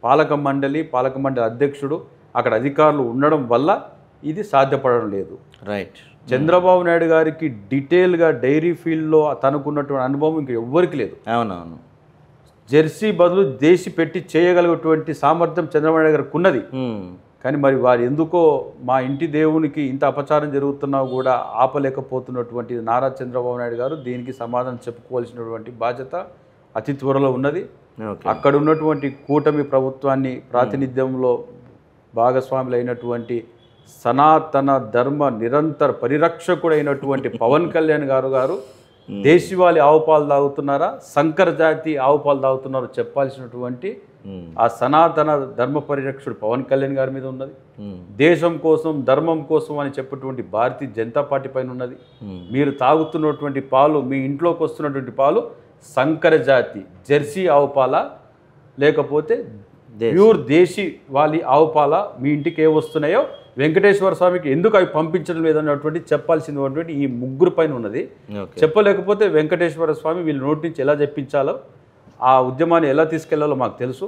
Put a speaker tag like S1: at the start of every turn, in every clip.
S1: పాలక మండలి అధ్యక్షుడు అక్కడ అధికారులు ఉండడం వల్ల ఇది సాధ్యపడడం లేదు.
S2: రైట్.
S1: చంద్రబాబు నాయుడు గారికి డీటెయిల్గా డైరీ ఫీల్డ్లో తనకున్నటువంటి అనుభవం ఇంకా ఎవ్వరికి లేదు.
S2: అవునవును.
S1: జెర్సీ బదులు దేశీ పెట్టి చేయగలిగేటువంటి సామర్థ్యం చంద్రబాబు నాయుడు గారికి ఉన్నది. కానీ మరి వారు ఎందుకో మా ఇంటి దేవునికి ఇంత అపచారం జరుగుతున్నా కూడా ఆపలేకపోతున్నటువంటి నారా చంద్రబాబు నాయుడు గారు దీనికి సమాధానం చెప్పుకోవాల్సినటువంటి బాధ్యత అతి త్వరలో ఉన్నది. అక్కడ ఉన్నటువంటి కూటమి ప్రభుత్వాన్ని ప్రాతినిధ్యంలో భాగస్వాములు అయినటువంటి సనాతన ధర్మ నిరంతర పరిరక్షకుడైనటువంటి పవన్ కళ్యాణ్ గారు దేశవాళీ ఆవు పాలు తాగుతున్నారా, సంకర జాతి ఆవు పాలు తాగుతున్నారో చెప్పాల్సినటువంటి ఆ సనాతన ధర్మ పరిరక్షకుడు పవన్ కళ్యాణ్ గారి మీద ఉన్నది. దేశం కోసం ధర్మం కోసం అని చెప్పేటువంటి భారతీయ జనతా పార్టీ పైన ఉన్నది. మీరు తాగుతున్నటువంటి పాలు, మీ ఇంట్లోకి వస్తున్నటువంటి పాలు సంకర జాతి జెర్సీ ఆవు పాల లేకపోతే ప్యూర్ దేశీ వాలి ఆవు పాల మీ ఇంటికి ఏ వస్తున్నాయో వెంకటేశ్వర స్వామికి ఎందుకు అవి పంపించడం లేదన్నటువంటి చెప్పాల్సినటువంటి ఈ ముగ్గురు పైన ఉన్నది. చెప్పలేకపోతే వెంకటేశ్వర స్వామి వీళ్ళ నోటి నుంచి ఎలా చెప్పించాలో, ఆ ఉద్యమాన్ని ఎలా తీసుకెళ్లాలో మాకు తెలుసు.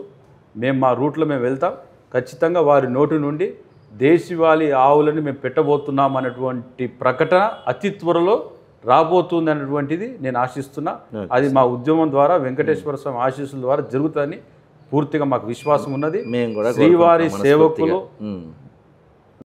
S1: మేము మా రూట్లో మేము వెళ్తాం. ఖచ్చితంగా వారి నోటి నుండి దేశవాళీ ఆవులని మేము పెట్టబోతున్నాం అన్నటువంటి ప్రకటన అతి త్వరలో రాబోతుంది అన్నటువంటిది నేను ఆశిస్తున్నా. అది మా ఉద్యమం ద్వారా వెంకటేశ్వర స్వామి ఆశీస్సుల ద్వారా జరుగుతుందని పూర్తిగా మాకు విశ్వాసం ఉన్నది. శ్రీవారి సేవకులు